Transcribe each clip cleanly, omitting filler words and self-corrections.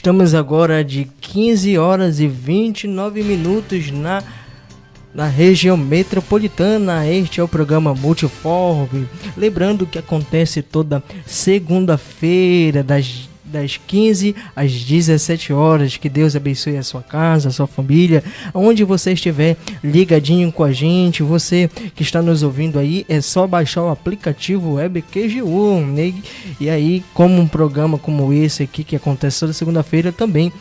Estamos agora de 15 horas e 29 minutos na região metropolitana. Este é o programa Multiforme. Lembrando que acontece toda segunda-feira, das 15 às 17 horas. Que Deus abençoe a sua casa, a sua família, onde você estiver ligadinho com a gente. Você que está nos ouvindo aí, é só baixar o aplicativo WebQGU, né? E aí, como um programa como esse aqui, que acontece toda segunda-feira também,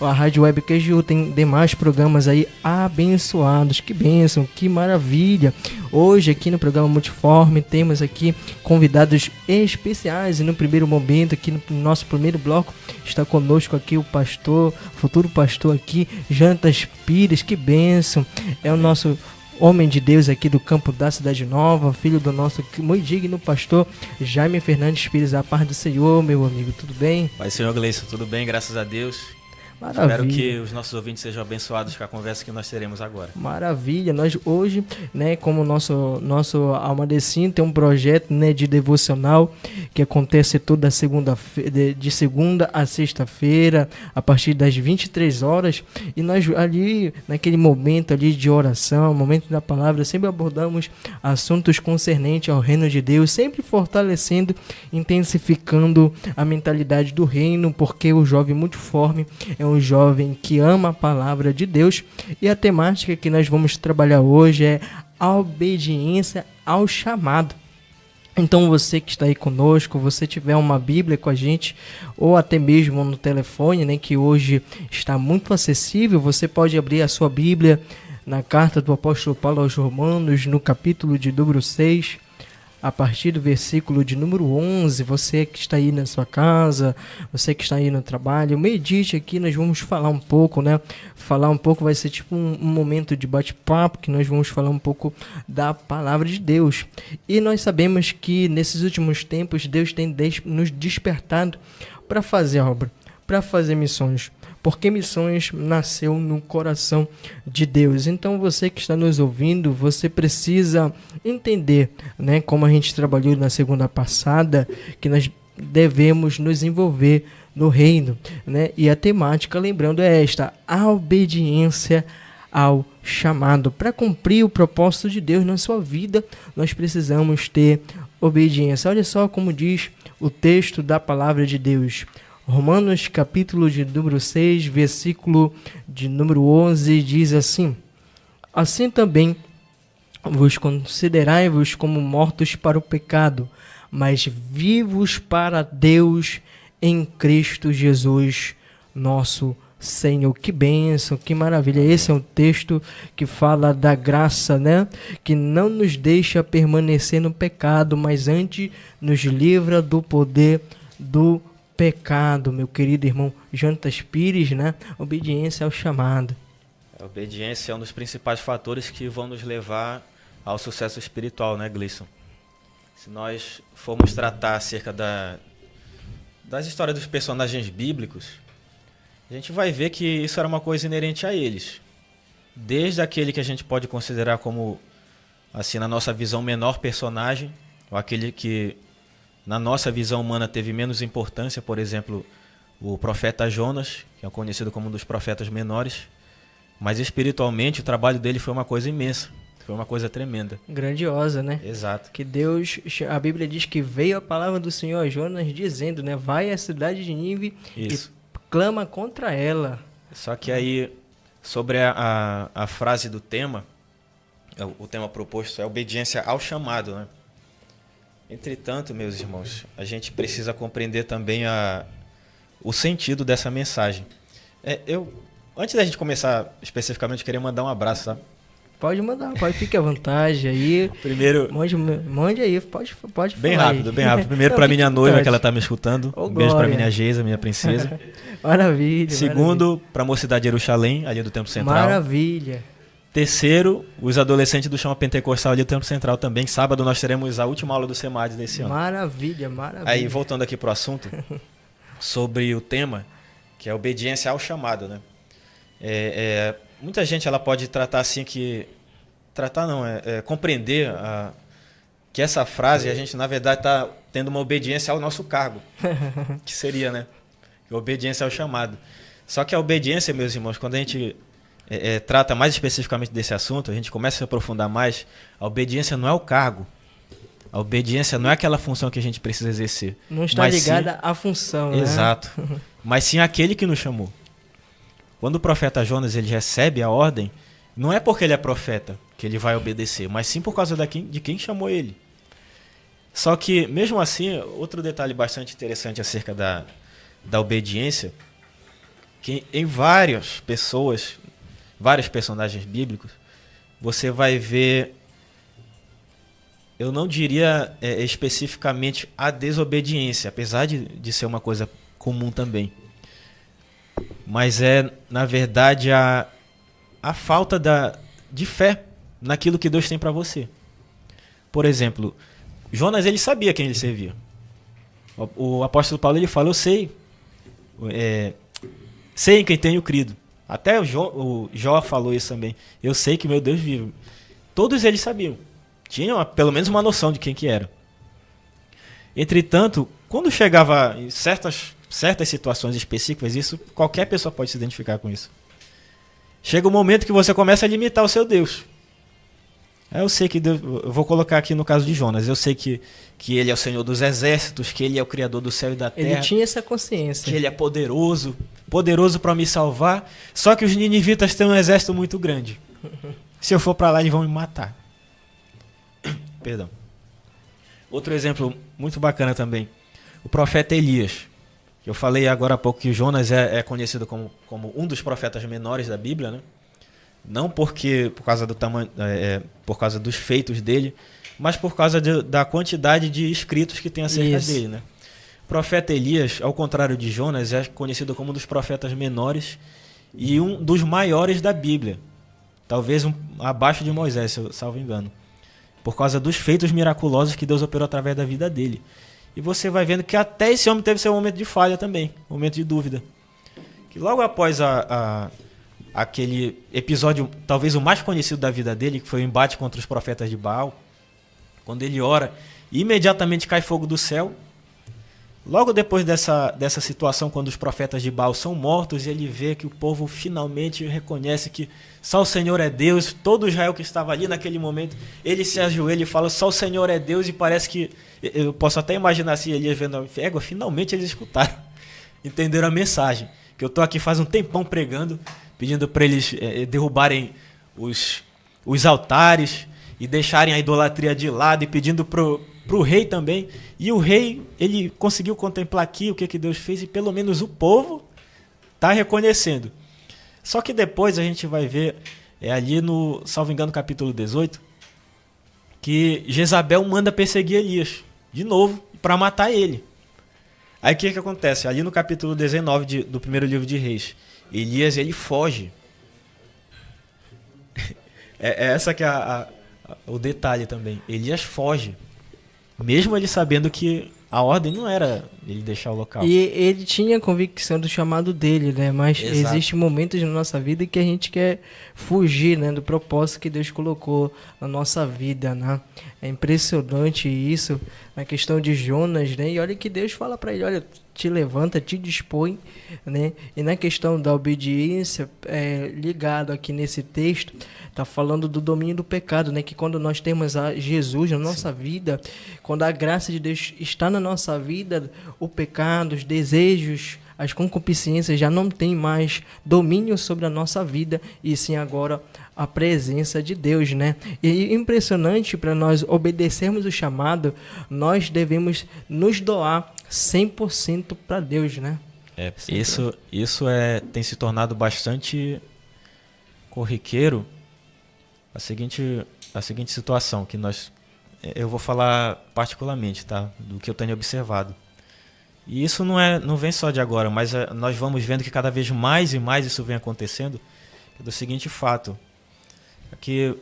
a Rádio Web QGU tem demais programas aí abençoados. Que bênção, que maravilha. Hoje aqui no programa Multiforme temos aqui convidados especiais. E no primeiro momento, aqui no nosso primeiro bloco, está conosco aqui o pastor, futuro pastor aqui, Jonatas Pires. Que bênção. É o nosso homem de Deus aqui do campo da Cidade Nova, filho do nosso muito digno pastor Jaime Fernandes Pires. A paz do Senhor, meu amigo, tudo bem? Pai, Senhor Gleison, tudo bem, graças a Deus. Maravilha. Espero que os nossos ouvintes sejam abençoados com a conversa que nós teremos agora. Maravilha. Nós hoje, né, como nosso Almadecinho tem um projeto, né, de devocional que acontece toda segunda-feira, de segunda a sexta-feira, a partir das 23 horas. E nós ali, naquele momento ali de oração, momento da palavra, sempre abordamos assuntos concernentes ao reino de Deus, sempre fortalecendo, intensificando a mentalidade do reino, porque o jovem multiforme é um jovem que ama a palavra de Deus. E a temática que nós vamos trabalhar hoje é a obediência ao chamado. Então você que está aí conosco, você tiver uma Bíblia com a gente, ou até mesmo no telefone, né, que hoje está muito acessível, você pode abrir a sua Bíblia na carta do apóstolo Paulo aos Romanos, no capítulo de número 6, a partir do versículo de número 11. Você que está aí na sua casa, você que está aí no trabalho, medite aqui. Nós vamos falar um pouco, né? Falar um pouco, vai ser tipo um momento de bate-papo, que nós vamos falar um pouco da palavra de Deus. E nós sabemos que nesses últimos tempos Deus tem nos despertado para fazer obra, para fazer missões, porque missões nasceu no coração de Deus. Então você que está nos ouvindo, você precisa entender, né, como a gente trabalhou na segunda passada, que nós devemos nos envolver no reino, né? E a temática, lembrando, é esta: a obediência ao chamado. Para cumprir o propósito de Deus na sua vida, nós precisamos ter obediência. Olha só como diz o texto da palavra de Deus. Romanos capítulo de número 6, versículo de número 11, diz assim: assim também vos considerai-vos como mortos para o pecado, mas vivos para Deus em Cristo Jesus, nosso Senhor. Que bênção, que maravilha. Esse é um texto que fala da graça, né? Que não nos deixa permanecer no pecado, mas antes nos livra do poder do pecado, meu querido irmão Jonatas Pires, né? Obediência ao chamado. A obediência é um dos principais fatores que vão nos levar ao sucesso espiritual, né, Gleison? Se nós formos tratar acerca das histórias dos personagens bíblicos, a gente vai ver que isso era uma coisa inerente a eles. Desde aquele que a gente pode considerar como, assim, na nossa visão, menor personagem, ou aquele que na nossa visão humana teve menos importância, por exemplo, o profeta Jonas, que é conhecido como um dos profetas menores, mas espiritualmente o trabalho dele foi uma coisa imensa, foi uma coisa tremenda. Grandiosa, né? Exato. Que Deus, a Bíblia diz que veio a palavra do Senhor a Jonas dizendo, né? Vai à cidade de Nínive e clama contra ela. Só que aí, sobre a frase do tema, o tema proposto é obediência ao chamado, né? Entretanto, meus irmãos, a gente precisa compreender também o sentido dessa mensagem. Antes da gente começar especificamente, eu queria mandar um abraço, tá? Pode mandar, fique à vontade aí. Primeiro, mande aí, pode bem falar rápido, aí. Bem rápido. Primeiro para minha noiva, que ela está me escutando. Um beijo para minha Geisa, minha princesa. Maravilha. Segundo, para a mocidade de Jerusalém, ali do Templo Central. Maravilha. Terceiro, os adolescentes do Chama Pentecostal ali do Templo Central também. Sábado nós teremos a última aula do CEMAD desse ano. Maravilha. Aí, voltando aqui para o assunto, sobre o tema, que é a obediência ao chamado, né? Muita gente ela pode tratar assim que... Tratar não, compreender que essa frase a gente, na verdade, está tendo uma obediência ao nosso cargo. Que seria, né? A obediência ao chamado. Só que a obediência, meus irmãos, quando a gente trata mais especificamente desse assunto, a gente começa a se aprofundar mais, a obediência não é o cargo. A obediência não é aquela função que a gente precisa exercer. Não está ligada à função, né? Exato. Mas sim aquele que nos chamou. Quando o profeta Jonas ele recebe a ordem, não é porque ele é profeta que ele vai obedecer, mas sim por causa de quem chamou ele. Só que, mesmo assim, outro detalhe bastante interessante acerca da obediência, que em várias pessoas, vários personagens bíblicos, você vai ver, eu não diria especificamente a desobediência, apesar de ser uma coisa comum também. Mas na verdade, a falta de fé naquilo que Deus tem para você. Por exemplo, Jonas ele sabia quem ele servia. O apóstolo Paulo ele fala, eu sei em quem tenho crido. Até o Jó falou isso também. Eu sei que meu Deus vive. Todos eles sabiam. Tinham pelo menos uma noção de quem que era. Entretanto, quando chegava em certas situações específicas, isso qualquer pessoa pode se identificar com isso. Chega um momento que você começa a limitar o seu Deus. Eu sei que Deus, eu vou colocar aqui no caso de Jonas, eu sei que ele é o Senhor dos exércitos, que ele é o Criador do céu e da terra. Ele tinha essa consciência. Que ele é poderoso para me salvar. Só que os ninivitas têm um exército muito grande. Se eu for para lá, eles vão me matar. Perdão. Outro exemplo muito bacana também. O profeta Elias. Eu falei agora há pouco que Jonas é conhecido como um dos profetas menores da Bíblia, né? Não por causa do tamanho, por causa dos feitos dele, mas por causa da quantidade de escritos que tem acerca dele, né? O profeta Elias, ao contrário de Jonas, é conhecido como um dos profetas menores e um dos maiores da Bíblia. Talvez abaixo de Moisés, se eu salvo engano. Por causa dos feitos miraculosos que Deus operou através da vida dele. E você vai vendo que até esse homem teve seu momento de falha também, momento de dúvida. Que logo após aquele episódio, talvez o mais conhecido da vida dele, que foi o embate contra os profetas de Baal, quando ele ora, imediatamente cai fogo do céu. Logo depois dessa situação, quando os profetas de Baal são mortos, ele vê que o povo finalmente reconhece que só o Senhor é Deus. Todo Israel que estava ali naquele momento, ele se ajoelha e fala, só o Senhor é Deus, e parece que, eu posso até imaginar assim, Elias vendo a égua, finalmente eles escutaram, entenderam a mensagem, que eu estou aqui faz um tempão pregando, pedindo para eles derrubarem os altares e deixarem a idolatria de lado, e pedindo para o rei também. E o rei, ele conseguiu contemplar aqui o que Deus fez, e pelo menos o povo está reconhecendo. Só que depois a gente vai ver, ali no, salvo engano, capítulo 18, que Jezabel manda perseguir Elias, de novo, para matar ele. Aí o que acontece? Ali no capítulo 19 do primeiro livro de Reis, Elias, ele foge. Essa que é o detalhe também. Elias foge. Mesmo ele sabendo que a ordem não era ele deixar o local. E ele tinha convicção do chamado dele, né? Mas Exato. Existem momentos na nossa vida que a gente quer fugir, né, do propósito que Deus colocou na nossa vida, né? É impressionante isso, na questão de Jonas, né? E olha que Deus fala para ele, olha, te levanta, te dispõe, né? E na questão da obediência, ligado aqui nesse texto, tá falando do domínio do pecado, né? Que quando nós temos a Jesus na nossa vida, quando a graça de Deus está na nossa vida, o pecado, os desejos, as concupiscências já não tem mais domínio sobre a nossa vida, e sim agora a presença de Deus, né? E impressionante, para nós obedecermos o chamado, nós devemos nos doar 100% para Deus, né? Isso tem se tornado bastante corriqueiro. A seguinte situação que eu vou falar particularmente, tá? Do que eu tenho observado. E isso não vem só de agora, mas nós vamos vendo que cada vez mais e mais isso vem acontecendo, do seguinte fato, que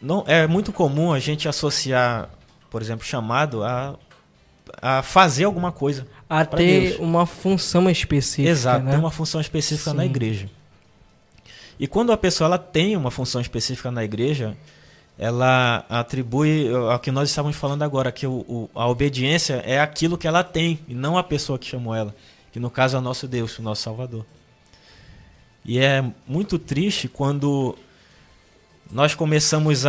não é muito comum a gente associar, por exemplo, chamado a fazer alguma coisa. A ter Deus. Uma função específica. Exato, né? Ter uma função específica Sim. na igreja. E quando a pessoa ela tem uma função específica na igreja, ela atribui ao que nós estávamos falando agora, que a obediência é aquilo que ela tem, e não a pessoa que chamou ela. que no caso é o nosso Deus, o nosso Salvador. E é muito triste quando nós começamos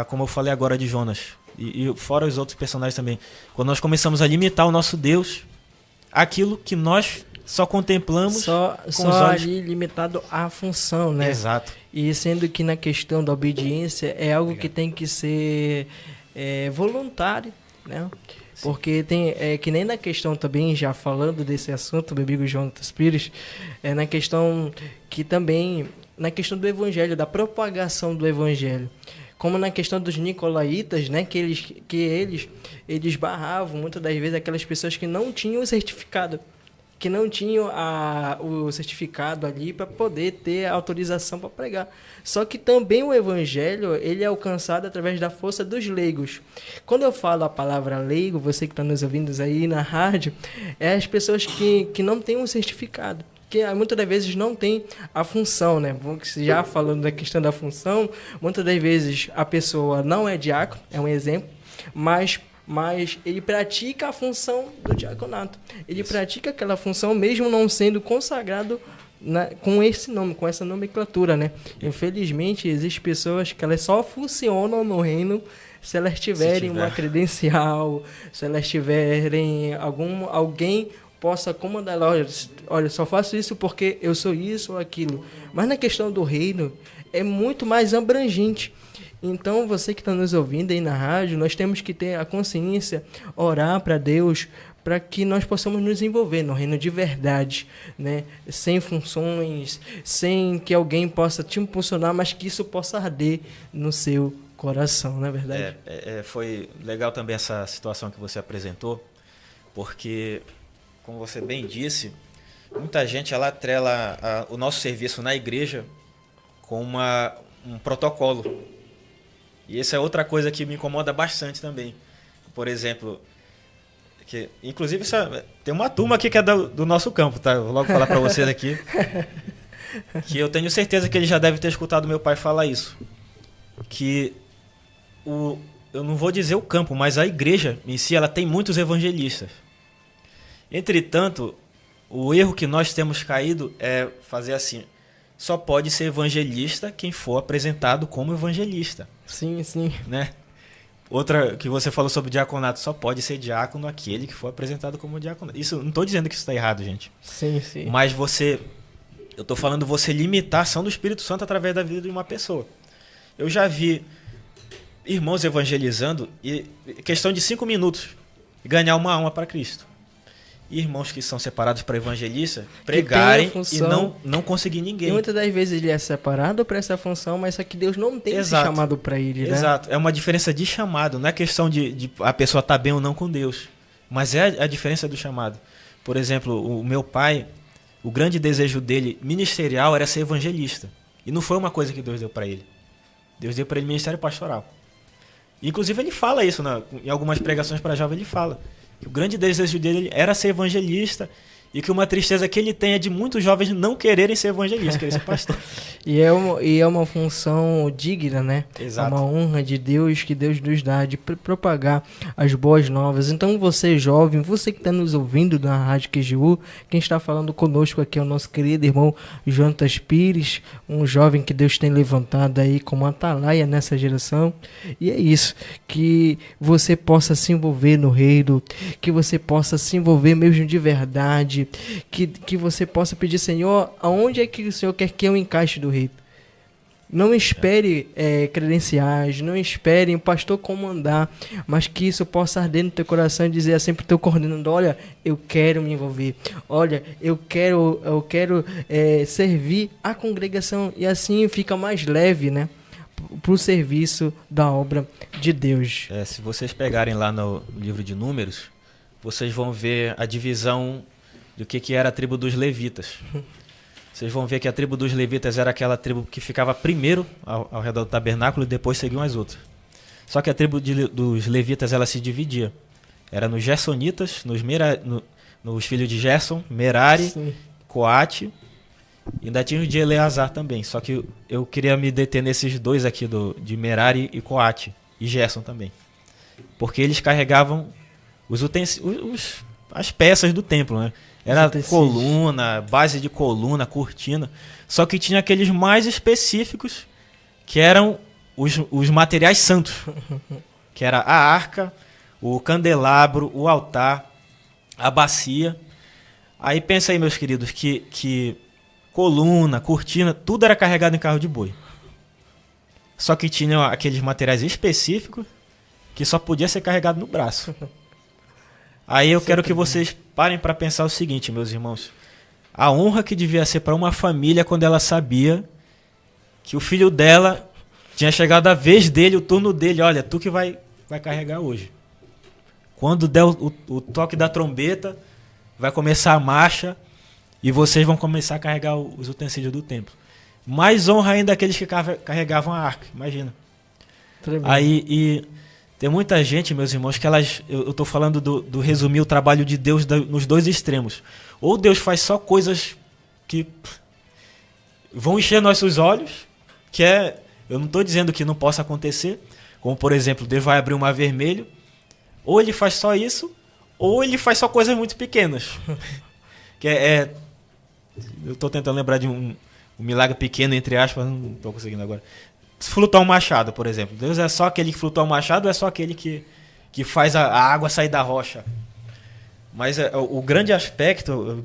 como eu falei agora de Jonas, e fora os outros personagens também, quando nós começamos a limitar o nosso Deus àquilo que nós só contemplamos só com os olhos. ali limitado à função, né? Exato. E sendo que na questão da obediência é algo que tem que ser voluntário, né? Sim. Porque tem que nem na questão também, já falando desse assunto, meu amigo Jonatas Pires, na questão que também, na questão do evangelho, da propagação do evangelho, como na questão dos nicolaítas, né, que eles barravam muitas das vezes aquelas pessoas que não tinham o certificado, que não tinham o certificado ali para poder ter a autorização para pregar. Só que também o evangelho, ele é alcançado através da força dos leigos. Quando eu falo a palavra leigo, você que está nos ouvindo aí na rádio, é as pessoas que não têm um certificado, que muitas das vezes não tem a função, né? Já falando da questão da função, muitas das vezes a pessoa não é diácono, é um exemplo, mas ele pratica a função do diaconato. Ele pratica aquela função mesmo não sendo consagrado com esse nome, com essa nomenclatura, né? Infelizmente, existem pessoas que elas só funcionam no reino se elas tiverem uma credencial, se elas tiverem alguém possa comandar. Olha, só faço isso porque eu sou isso ou aquilo. Mas na questão do reino, é muito mais abrangente. Então, você que está nos ouvindo aí na rádio, nós temos que ter a consciência, orar para Deus, para que nós possamos nos envolver no reino de verdade, né? Sem funções, sem que alguém possa te impulsionar, mas que isso possa arder no seu coração, não é verdade? Foi legal também essa situação que você apresentou, porque, como você bem disse, muita gente ela atrela o nosso serviço na igreja com um protocolo. E essa é outra coisa que me incomoda bastante também. Por exemplo, inclusive tem uma turma aqui que é do nosso campo, tá? Vou logo falar para vocês aqui. Que eu tenho certeza que ele já deve ter escutado meu pai falar isso. Que eu não vou dizer o campo, mas a igreja em si, ela tem muitos evangelistas. Entretanto, o erro que nós temos caído é fazer assim: só pode ser evangelista quem for apresentado como evangelista. Sim, sim. Né? Outra que você falou sobre diaconato, só pode ser diácono aquele que for apresentado como diaconato. Isso, não estou dizendo que isso está errado, gente. Sim, sim. Mas eu estou falando você limitar a ação do Espírito Santo através da vida de uma pessoa. Eu já vi irmãos evangelizando e questão de 5 minutos ganhar uma alma para Cristo. Irmãos que são separados para evangelista pregarem e não conseguir ninguém. E muitas das vezes ele é separado para essa função, mas só que Deus não tem esse chamado para ele, né? Exato. É uma diferença de chamado. Não é questão de a pessoa estar bem ou não com Deus. Mas é a diferença do chamado. Por exemplo, o meu pai, o grande desejo dele ministerial era ser evangelista. E não foi uma coisa que Deus deu para ele. Deus deu para ele ministério pastoral. Inclusive ele fala isso, em algumas pregações para jovem ele fala. O grande desejo dele era ser evangelista e que uma tristeza que ele tem é de muitos jovens não quererem ser evangelistas, quererem ser pastor. E é uma função digna, né? Exato. É uma honra de Deus que Deus nos dá de propagar as boas novas. Então você jovem, você que está nos ouvindo na Rádio QGU, quem está falando conosco aqui é o nosso querido irmão Jonatas Pires, um jovem que Deus tem levantado aí como atalaia nessa geração. E é isso, que você possa se envolver no reino, que você possa se envolver mesmo de verdade, que você possa pedir: Senhor, aonde é que o Senhor quer que eu encaixe do reino? Não espere credenciais, não espere o pastor comandar, mas que isso possa arder no teu coração e dizer assim para o teu coordenador: olha, eu quero me envolver, olha, eu quero servir a congregação, e assim fica mais leve, né, para o serviço da obra de Deus. Se vocês pegarem lá no livro de Números, vocês vão ver a divisão do que era a tribo dos levitas. Vocês vão ver que a tribo dos levitas era aquela tribo que ficava primeiro ao redor do tabernáculo e depois seguiam as outras. Só que a tribo dos levitas ela se dividia. Era nos gersonitas, nos filhos de Gerson, Merari, sim, Coate, e ainda tinha o de Eleazar também. Só que eu queria me deter nesses dois aqui, de Merari e Coate, e Gerson também. Porque eles carregavam os as peças do templo, né? Era coluna, base de coluna, cortina. Só que tinha aqueles mais específicos, que eram os materiais santos. Que era a arca, o candelabro, o altar, a bacia. Aí pensa aí, meus queridos, que coluna, cortina, tudo era carregado em carro de boi. Só que tinha aqueles materiais específicos que só podia ser carregado no braço. Aí eu quero que vocês parem para pensar o seguinte, meus irmãos. A honra que devia ser para uma família quando ela sabia que o filho dela tinha chegado a vez dele, o turno dele. Olha, tu que vai carregar hoje. Quando der o toque da trombeta, vai começar a marcha e vocês vão começar a carregar os utensílios do templo. Mais honra ainda aqueles que carregavam a arca, imagina. Tremendo. Aí, e tem muita gente, meus irmãos, que eu estou falando do resumir o trabalho de Deus nos dois extremos. Ou Deus faz só coisas que vão encher nossos olhos, eu não estou dizendo que não possa acontecer, como por exemplo, Deus vai abrir o mar vermelho, ou ele faz só isso, ou ele faz só coisas muito pequenas. Eu estou tentando lembrar de um milagre pequeno, entre aspas, não estou conseguindo agora. Flutuar um machado, por exemplo. Deus é só aquele que flutua um machado ou é só aquele que faz a água sair da rocha? Mas o grande aspecto,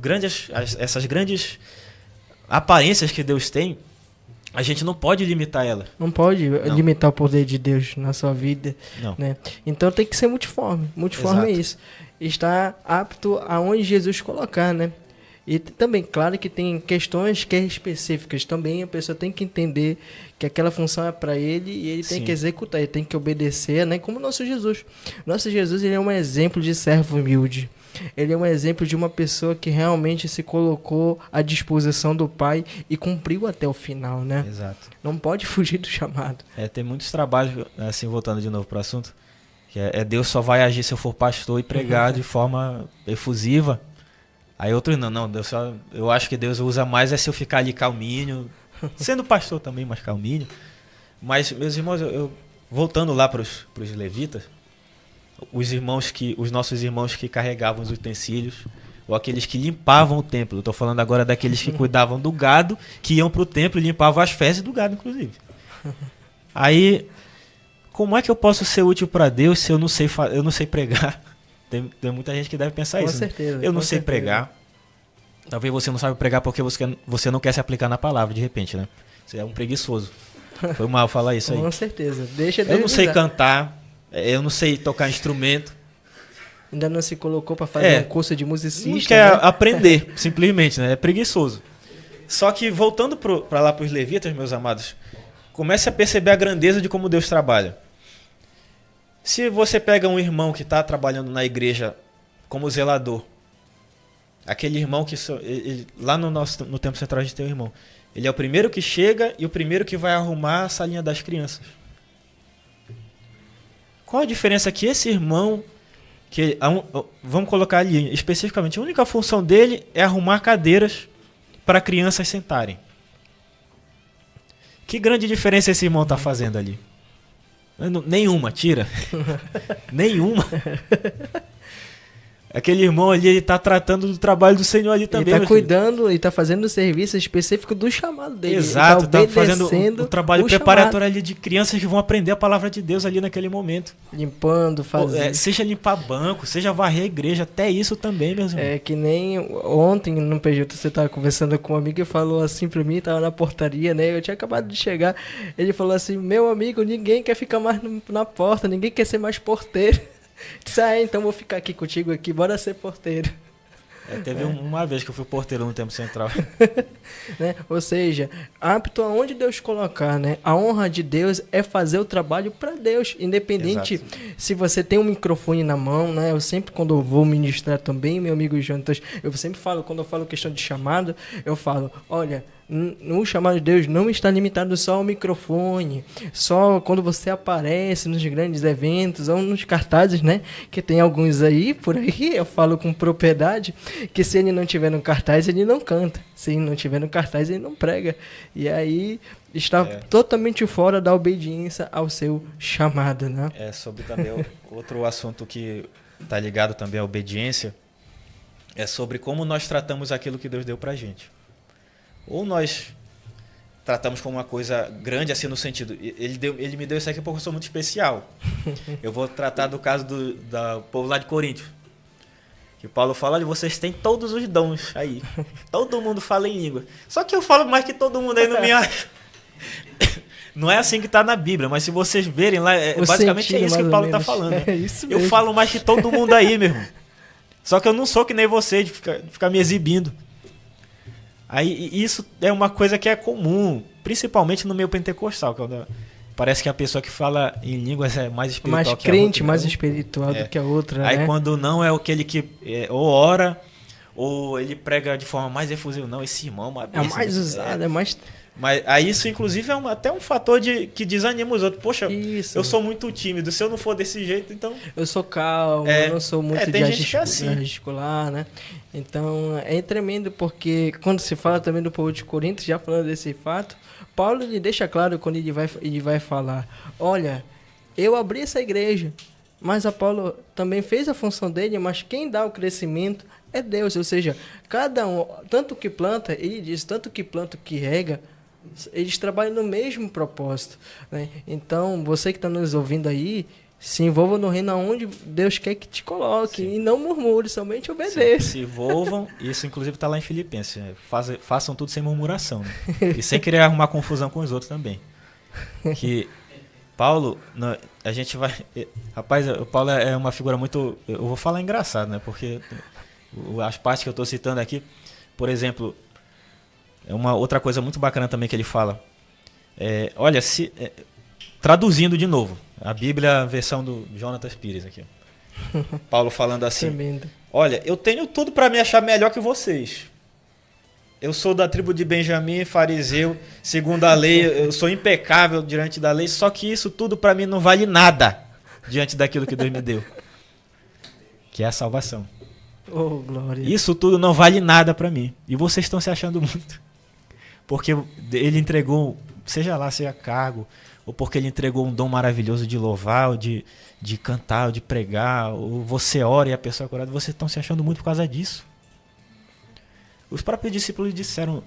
essas grandes aparências que Deus tem, a gente não pode limitar ela. Não pode limitar o poder de Deus na sua vida. Não. Né? Então tem que ser multiforme. Multiforme é isso. Estar apto aonde Jesus colocar, né? E também, claro que tem questões que é específicas. Também a pessoa tem que entender que aquela função é para ele e ele tem que executar, ele tem que obedecer, né? Como o nosso Jesus. Nosso Jesus, ele é um exemplo de servo humilde. Ele é um exemplo de uma pessoa que realmente se colocou à disposição do Pai e cumpriu até o final, né? Exato. Não pode fugir do chamado. Tem muitos trabalhos, assim, voltando de novo para o assunto, que Deus só vai agir se eu for pastor e pregar de forma efusiva. Aí outros não, eu acho que Deus usa mais se eu ficar ali calminho, sendo pastor também, mas calminho. Mas, meus irmãos, voltando lá para os levitas, os nossos irmãos que carregavam os utensílios, ou aqueles que limpavam o templo, eu estou falando agora daqueles que cuidavam do gado, que iam para o templo e limpavam as fezes do gado, inclusive. Aí, como é que eu posso ser útil para Deus se eu não sei pregar? Tem muita gente que deve pensar isso. Com certeza. Eu não sei pregar. Talvez você não sabe pregar porque você não quer se aplicar na palavra, de repente, né? Você é um preguiçoso. Foi mal falar isso aí. Com certeza. Eu não sei cantar, eu não sei tocar instrumento. Ainda não se colocou para fazer um curso de musicista. Não quer aprender, simplesmente, né? É preguiçoso. Só que voltando para lá para os levitas, meus amados, comece a perceber a grandeza de como Deus trabalha. Se você pega um irmão que está trabalhando na igreja como zelador, aquele irmão que lá no Templo Central a gente tem um irmão, ele é o primeiro que chega e o primeiro que vai arrumar a salinha das crianças. Qual a diferença que esse irmão, vamos colocar ali especificamente, a única função dele é arrumar cadeiras para crianças sentarem. Que grande diferença esse irmão está fazendo ali? Nenhuma, tira. Nenhuma. Aquele irmão ali, ele tá tratando do trabalho do Senhor ali também. Ele tá cuidando, ele tá fazendo o serviço específico do chamado dele. Exato, tá fazendo o trabalho preparatório ali de crianças que vão aprender a palavra de Deus ali naquele momento. Limpando, fazendo. Seja limpar banco, seja varrer a igreja, até isso também, meus irmãos. É que nem ontem no PJ você tava conversando com um amigo e falou assim pra mim, tava na portaria, né? Eu tinha acabado de chegar. Ele falou assim: meu amigo, ninguém quer ficar mais na porta, ninguém quer ser mais porteiro. Disse, então vou ficar aqui contigo aqui, bora ser porteiro. Teve uma vez que eu fui porteiro no Templo Central. Né? Ou seja, apto aonde Deus colocar, né? A honra de Deus é fazer o trabalho para Deus, independente. Exato. Se você tem um microfone na mão, né? Eu sempre, quando eu vou ministrar também, meu amigo Jonatas, eu sempre falo, quando eu falo questão de chamado, eu falo, olha, no chamado de Deus não está limitado só ao microfone, só quando você aparece nos grandes eventos ou nos cartazes, né? Que tem alguns aí, por aí, eu falo com propriedade, que se ele não tiver no cartaz, ele não canta. Se ele não tiver no cartaz, ele não prega. E aí está totalmente fora da obediência ao seu chamado, né? Sobre também outro assunto que está ligado também à obediência, é sobre como nós tratamos aquilo que Deus deu pra gente. Ou nós tratamos como uma coisa grande, assim, no sentido, ele me deu isso aqui porque eu sou muito especial. Eu vou tratar do caso do povo lá de Corinto. Que Paulo fala, olha, vocês têm todos os dons aí. Todo mundo fala em língua. Só que eu falo mais que todo mundo aí, não me acha. Não é assim que está na Bíblia, mas se vocês verem lá, basicamente é isso que Paulo está falando. Né? É isso mesmo. Eu falo mais que todo mundo aí, meu irmão. Só que eu não sou que nem você, de ficar me exibindo. Aí isso é uma coisa que é comum, principalmente no meio pentecostal. Parece que a pessoa que fala em línguas é mais espiritual mais que a crente, outra, mais espiritual do que a outra. Aí né? quando não é aquele que ou ora, ou ele prega de forma mais efusiva. Não, esse irmão é uma bênção, mais usado, é mais... Mas aí isso, inclusive, é até um fator que desanima os outros. Poxa, isso. Eu sou muito tímido. Se eu não for desse jeito, então... Eu sou calmo, eu não sou muito de gesticular, né? Então, é tremendo porque quando se fala também do povo de Corinto, já falando desse fato, Paulo ele deixa claro quando ele vai falar, olha, eu abri essa igreja, mas Apolo também fez a função dele, mas quem dá o crescimento é Deus. Ou seja, cada um, tanto que planta, ele diz, tanto que planta que rega, eles trabalham no mesmo propósito, né? Então, você que está nos ouvindo aí, se envolva no reino onde Deus quer que te coloque. Sim. E não murmure, somente obedeça. Se envolvam, isso inclusive está lá em Filipenses, façam tudo sem murmuração, né? E sem querer arrumar confusão com os outros também. Que Paulo, a gente vai... Rapaz, o Paulo é uma figura muito... Eu vou falar engraçado, né? Porque as partes que eu estou citando aqui, por exemplo... É uma outra coisa muito bacana também que ele fala. Olha, traduzindo de novo, a Bíblia, a versão do Jonathan Pires aqui. Paulo falando assim, tremendo. Olha, eu tenho tudo para me achar melhor que vocês. Eu sou da tribo de Benjamim, fariseu, segundo a lei, eu sou impecável diante da lei, só que isso tudo para mim não vale nada diante daquilo que Deus me deu, que é a salvação. Oh, glória. Isso tudo não vale nada para mim. E vocês estão se achando muito. Porque ele entregou, seja cargo, ou porque ele entregou um dom maravilhoso de louvar, ou de cantar, ou de pregar, ou você ora e a pessoa é curada, vocês estão se achando muito por causa disso. Os próprios discípulos disseram,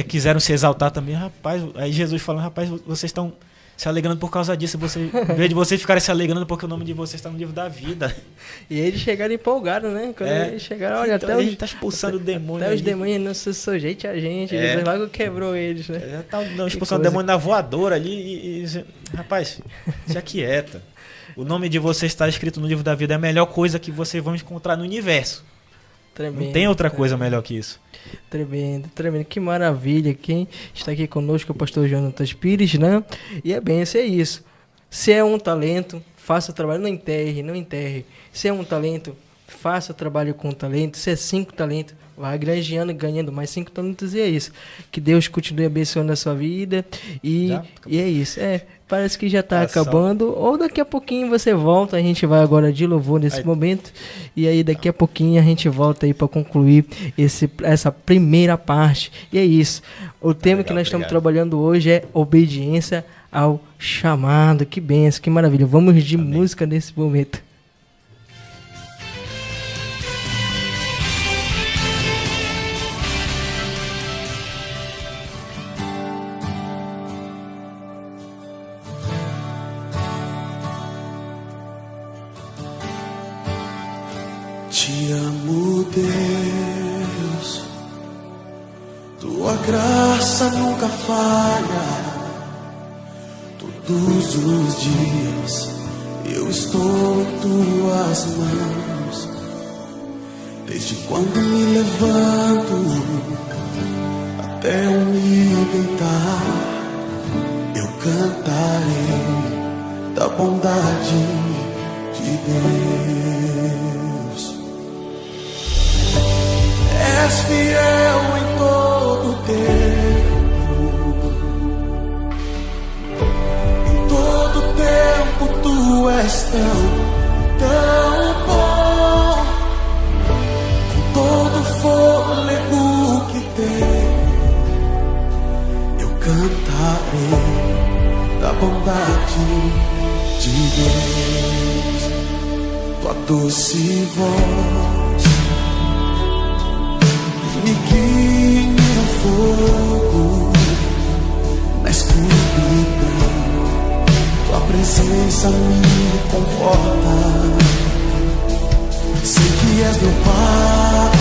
quiseram se exaltar também, rapaz, aí Jesus falando, rapaz, vocês estão se alegrando por causa disso, em vez de vocês ficarem se alegrando porque o nome de vocês está no livro da vida. E eles chegaram empolgados, né? Quando eles chegaram, olha, então, até a gente está expulsando o demônio. Até os demônios não se sujeitam a gente, Jesus logo quebrou eles, né? Já tá expulsando o demônio na voadora ali rapaz, se aquieta. O nome de vocês está escrito no livro da vida, é a melhor coisa que vocês vão encontrar no universo. Tremendo, não tem outra coisa melhor que isso. Tremendo, tremendo, que maravilha. Quem está aqui conosco é o pastor Jonathan Pires, né? E é bem, é isso. Se é um talento, faça o trabalho, não enterre. Se é um talento, faça o trabalho com talento. Se é 5 talentos, vai granjeando, ganhando mais 5 talentos, e é isso. Que Deus continue abençoando a sua vida. E é isso. Parece que já está acabando. Ou daqui a pouquinho você volta. A gente vai agora de louvor nesse momento. E aí daqui a pouquinho a gente volta aí para concluir essa primeira parte. E é isso. O tema que nós estamos trabalhando hoje é obediência ao chamado. Que benção, que maravilha. Vamos de música nesse momento. Te amo, Deus, tua graça nunca falha. Todos os dias eu estou em tuas mãos. Desde quando me levanto até eu me deitar, eu cantarei da bondade de Deus. És fiel em todo tempo, em todo tempo tu és tão bom. Com todo fôlego que tenho, eu cantarei da bondade de Deus. Tua doce voz me guie no fogo, na escuridão. Tua presença me conforta. Sei que és meu Pai,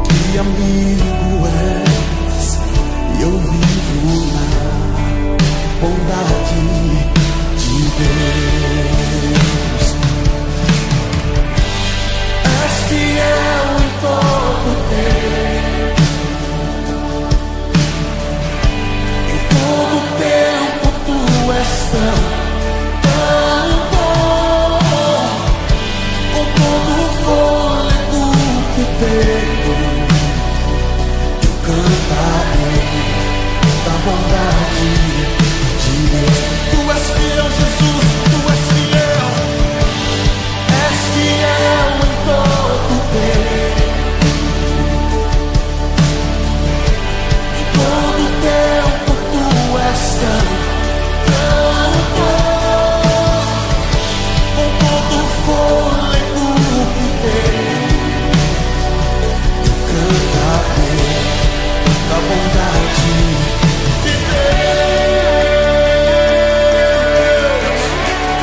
que amigo és, e eu vivo na bondade de Deus. És fiel em todo tempo, em todo tempo tu és tão bom, com todo o fôlego que tenho, eu cantarei da bondade de Deus. Tu és fiel, Jesus, tu és fiel. És fiel em todo tempo, em todo tempo tu és tão bom, com todo o fôlego que tenho, eu cantarei da bondade de Deus.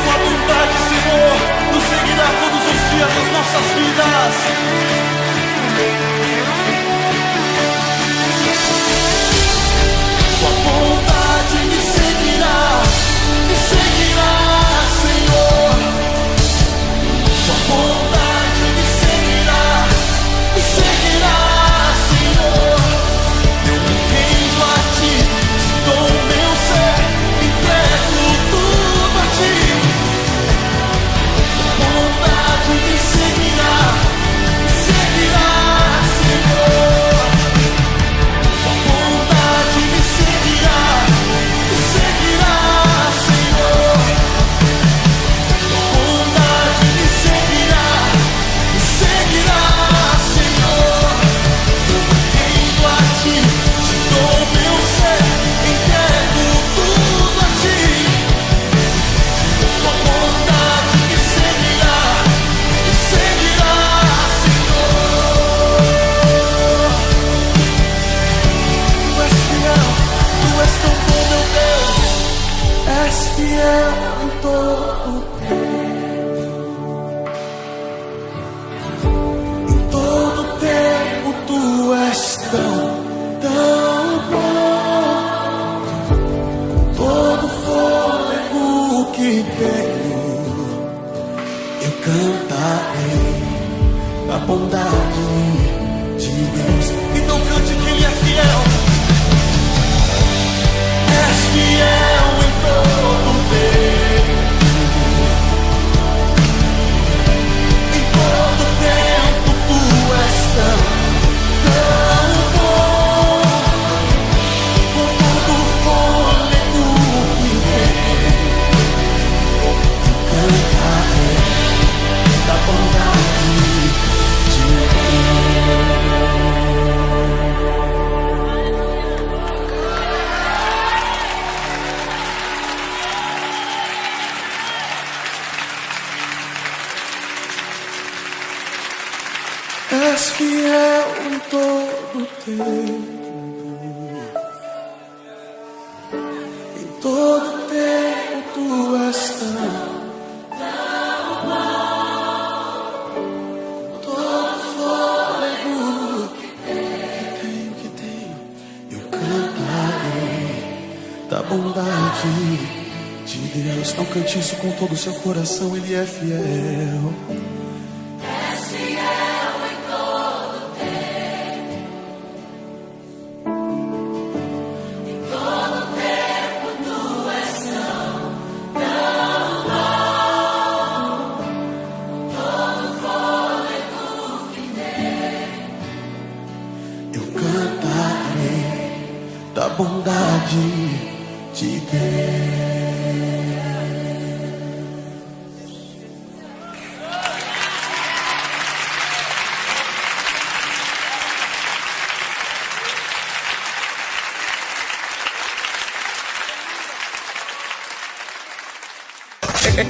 Tua bondade, Senhor, nos seguirá todos os dias das nossas vidas. Tua bondade me seguirá, Senhor. Tua bondade me seguirá, Senhor. Eu me rendo a ti, te dou o meu ser, entrego tudo a ti. Tua bondade me seguirá, Senhor. Tua bondade me seguirá, Senhor. Tua bondade me seguirá, Senhor. Eu me rendo a ti, te dou o meu ser, entrego tudo a ti. Tua bondade me seguirá, Senhor. Tu és fiel, tu és tão bom, meu Deus. És fiel em todo tempo, tu és tão bom. Com todo o fôlego que tenho, eu cantarei a bondade de Deus. Então cante quem é fiel. És fiel em todo tempo, em todo tempo tu és tão bom, com todo o fôlego que tenho, eu cantarei da bondade de Deus. És fiel em todo tempo, em todo tempo tu és tão bom, todo fôlego que tenho, eu cantarei da bondade de Deus. Não cante isso com todo o seu coração, Ele é fiel. Da bondade de Deus.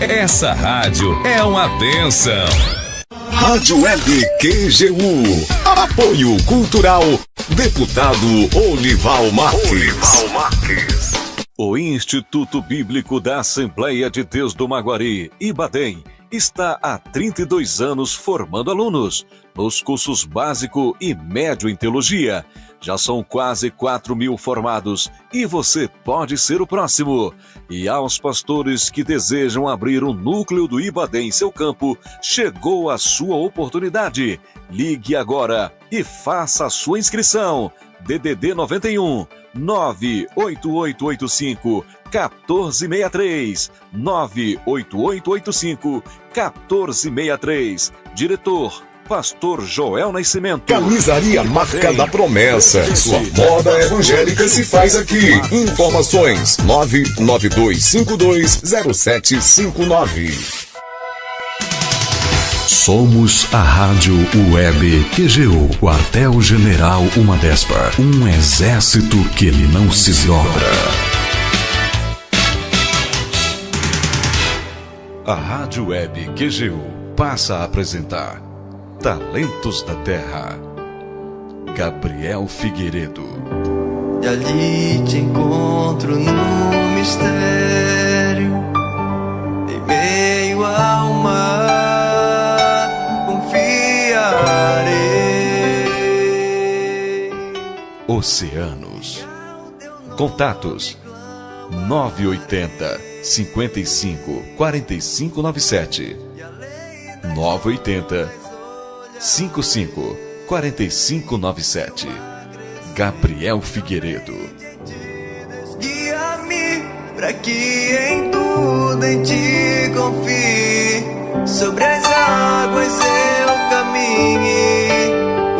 Essa rádio é uma bênção. Rádio Web QGU Apoio Cultural, Deputado Olival Marques. O Instituto Bíblico da Assembleia de Deus do Maguari, Ibadem, está há 32 anos formando alunos nos cursos básico e médio em teologia. Já são quase 4.000 formados e você pode ser o próximo. E aos pastores que desejam abrir um núcleo do Ibadem em seu campo, chegou a sua oportunidade. Ligue agora e faça a sua inscrição. DDD 91 98885 1463 98885 1463. Diretor Pastor Joel Nascimento. Camisaria Marca da Promessa. Sua moda evangélica se faz aqui. Informações 992520759. Somos a Rádio Web QGU, Quartel-General Umadespa, um exército que ele não se dobra. A Rádio Web QGU passa a apresentar Talentos da Terra. Gabriel Figueiredo. E ali te encontro no mistério, em meio ao mar, confiarei. Oceanos. Contatos 980 55 45 97 980 55 45 97. Gabriel Figueiredo. Guia-me pra que em tudo em ti confie, sobre as águas eu caminhe.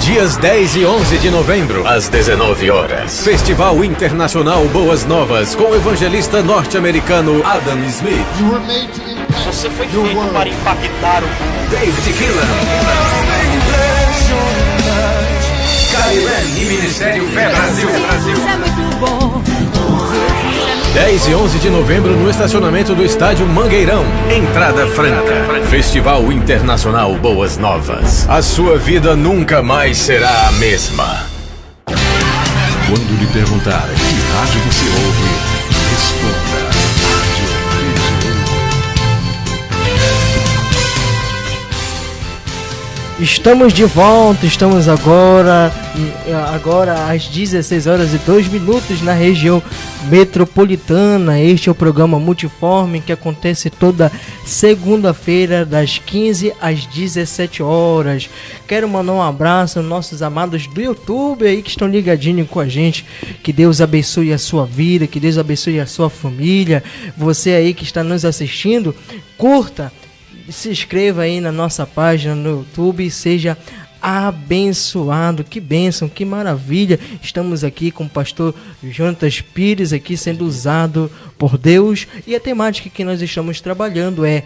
Dias 10 e 11 de novembro, às 19 horas. Festival Internacional Boas Novas, com o evangelista norte-americano Adam Smith. Você foi feito para impactar o mundo. David Keelan. Caribe e Ministério Fé Brasil. Jesus é muito bom. 10 e 11 de novembro no estacionamento do Estádio Mangueirão. Entrada franca. Festival Internacional Boas Novas. A sua vida nunca mais será a mesma. Quando lhe perguntar que rádio você ouve, responda. Estamos de volta, estamos agora às 16 horas e 2 minutos na região metropolitana. Este é o programa Multiforme que acontece toda segunda-feira das 15 às 17 horas. Quero mandar um abraço aos nossos amados do YouTube aí que estão ligadinhos com a gente. Que Deus abençoe a sua vida, que Deus abençoe a sua família. Você aí que está nos assistindo, curta, se inscreva aí na nossa página no YouTube e seja abençoado. Que bênção, que maravilha. Estamos aqui com o pastor Jonatas Pires aqui sendo usado por Deus, e a temática que nós estamos trabalhando é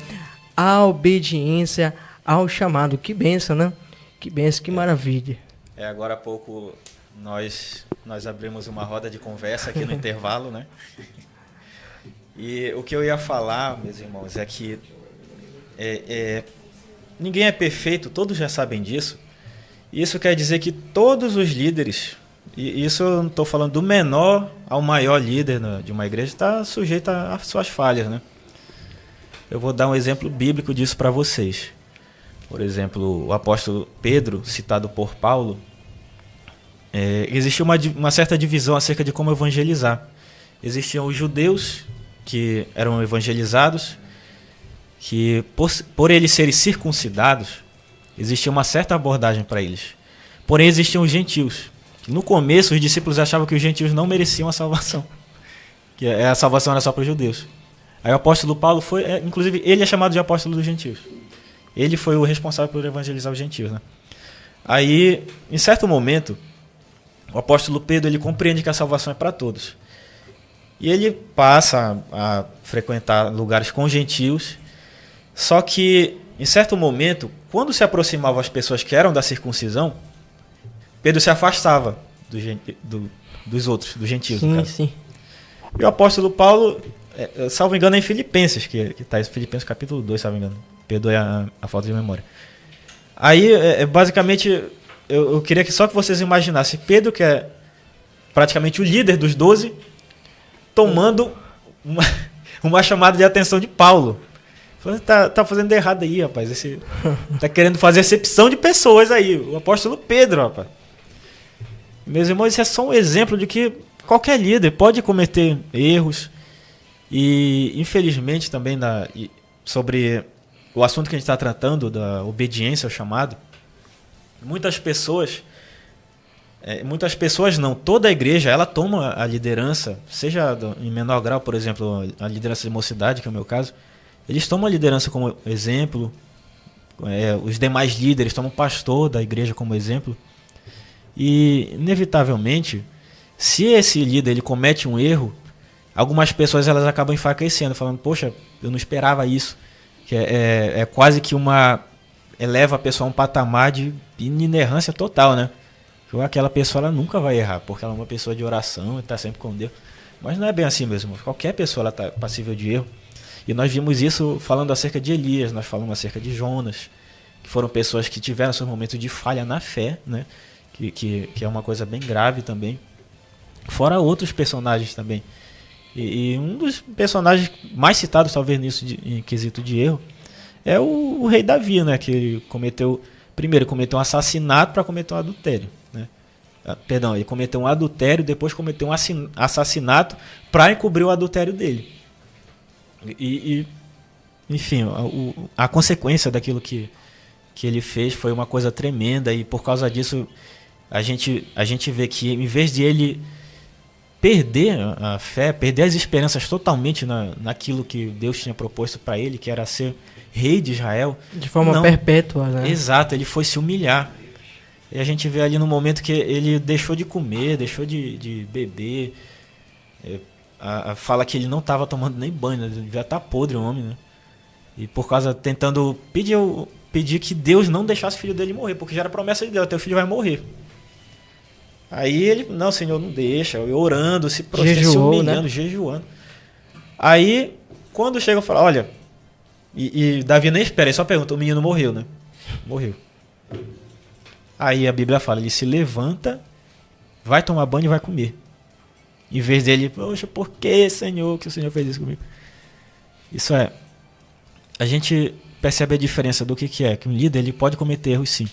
a obediência ao chamado. Que bênção, né? Que bênção, que maravilha. Agora há pouco nós abrimos uma roda de conversa aqui no intervalo, né? E o que eu ia falar, meus irmãos, é que ninguém é perfeito, todos já sabem disso. Isso quer dizer que todos os líderes, e isso eu não estou falando do menor ao maior líder de uma igreja, está sujeito às suas falhas, né? Eu vou dar um exemplo bíblico disso para vocês. Por exemplo, o apóstolo Pedro, citado por Paulo, existia uma certa divisão acerca de como evangelizar. Existiam os judeus que eram evangelizados, que por eles serem circuncidados, existia uma certa abordagem para eles. Porém, existiam os gentios. No começo, os discípulos achavam que os gentios não mereciam a salvação, que a salvação era só para os judeus. Aí o apóstolo Paulo foi, inclusive, ele é chamado de apóstolo dos gentios. Ele foi o responsável por evangelizar os gentios, né? Aí, em certo momento, o apóstolo Pedro ele compreende que a salvação é para todos. E ele passa a frequentar lugares com gentios. Só que, em certo momento, quando se aproximavam as pessoas que eram da circuncisão, Pedro se afastava dos outros, dos gentios. Sim, sim. E o apóstolo Paulo, salvo engano, é em Filipenses, que está em Filipenses capítulo 2, salvo engano. Perdoe a falta de memória. Aí, basicamente, eu queria que só que vocês imaginassem Pedro, que é praticamente o líder dos 12, tomando uma chamada de atenção de Paulo. Falando, tá fazendo errado aí, rapaz. Tá querendo fazer acepção de pessoas aí. O apóstolo Pedro, rapaz. Meus irmãos, isso é só um exemplo de que qualquer líder pode cometer erros. E, infelizmente, também sobre o assunto que a gente está tratando, da obediência ao chamado, muitas pessoas não, toda a igreja, ela toma a liderança, seja em menor grau, por exemplo, a liderança de mocidade, que é o meu caso, eles tomam a liderança como exemplo, os demais líderes tomam o pastor da igreja como exemplo, e, inevitavelmente, se esse líder ele comete um erro, algumas pessoas elas acabam enfraquecendo, falando, poxa, eu não esperava isso, que é quase que eleva a pessoa a um patamar de inerrância total, né? Aquela pessoa ela nunca vai errar, porque ela é uma pessoa de oração e está sempre com Deus. Mas não é bem assim mesmo. Qualquer pessoa está passível de erro. E nós vimos isso falando acerca de Elias, nós falamos acerca de Jonas, que foram pessoas que tiveram seus momentos de falha na fé, né? Que é uma coisa bem grave também. Fora outros personagens também. E um dos personagens mais citados, talvez, nisso em quesito de erro, é o rei Davi, né? Que ele primeiro cometeu um assassinato para cometer um adultério. Né? Perdão, ele cometeu um adultério, depois cometeu um assassinato para encobrir o adultério dele. Enfim, a consequência daquilo que ele fez foi uma coisa tremenda, e por causa disso a gente vê que, em vez de ele perder a fé, perder as esperanças totalmente naquilo que Deus tinha proposto para ele, que era ser rei de Israel. De forma perpétua, né? Exato, ele foi se humilhar. E a gente vê ali no momento que ele deixou de comer, deixou de beber. Fala que ele não estava tomando nem banho, né? Ele devia estar podre, o homem, né? E por causa, tentando pedir que Deus não deixasse o filho dele morrer, porque já era promessa de Deus, teu filho vai morrer. Aí ele, não, Senhor, não deixa, eu orando, se humilhando, né? Jejuando. Aí, quando chega, eu falo, olha, e Davi nem espera, ele só pergunta, o menino morreu, né? Morreu. Aí a Bíblia fala, ele se levanta, vai tomar banho e vai comer. Em vez dele, poxa, por que, Senhor, que o Senhor fez isso comigo? Isso a gente percebe a diferença do que é, que um líder ele pode cometer erros sim.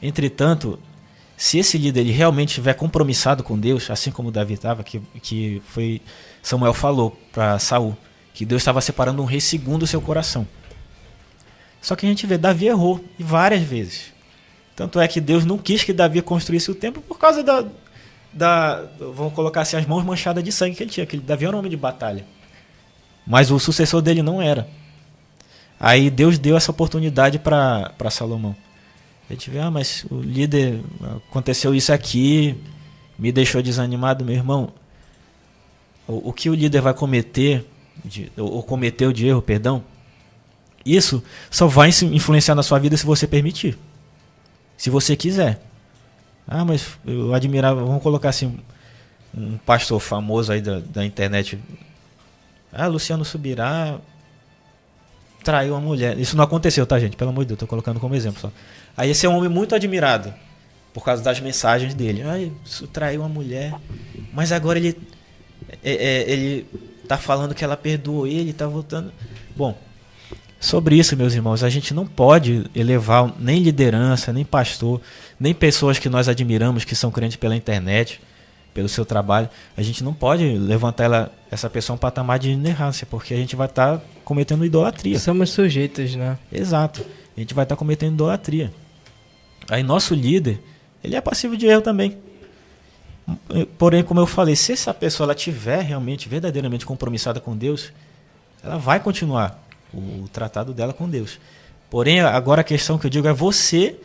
Entretanto, se esse líder ele realmente estiver compromissado com Deus, assim como Davi estava, que foi Samuel falou para Saul, que Deus estava separando um rei segundo o seu coração. Só que a gente vê, Davi errou, e várias vezes. Tanto é que Deus não quis que Davi construísse o templo por causa vamos colocar assim, as mãos manchadas de sangue que ele tinha, que Davi era um homem de batalha. Mas o sucessor dele não era. Aí Deus deu essa oportunidade para Salomão. A gente vê, mas o líder, aconteceu isso aqui, me deixou desanimado, meu irmão. O que o líder vai cometer, ou cometeu de erro, perdão, isso só vai influenciar na sua vida se você permitir. Se você quiser. Mas eu admirava, vamos colocar assim, um pastor famoso aí da internet. Luciano Subirá traiu uma mulher. Isso não aconteceu, tá, gente? Pelo amor de Deus, tô colocando como exemplo só. Aí esse é um homem muito admirado por causa das mensagens dele. Isso traiu uma mulher, mas agora ele tá falando que ela perdoou ele, tá voltando. Bom, sobre isso, meus irmãos, a gente não pode elevar nem liderança, nem pastor, nem pessoas que nós admiramos, que são crentes pela internet, pelo seu trabalho. A gente não pode levantar essa pessoa a um patamar de inerrância, porque a gente vai estar cometendo idolatria. Somos sujeitos, né? Exato. A gente vai estar cometendo idolatria. Aí nosso líder, ele é passível de erro também. Porém, como eu falei, se essa pessoa ela tiver realmente, verdadeiramente compromissada com Deus, ela vai continuar o tratado dela com Deus. Porém, agora a questão que eu digo é você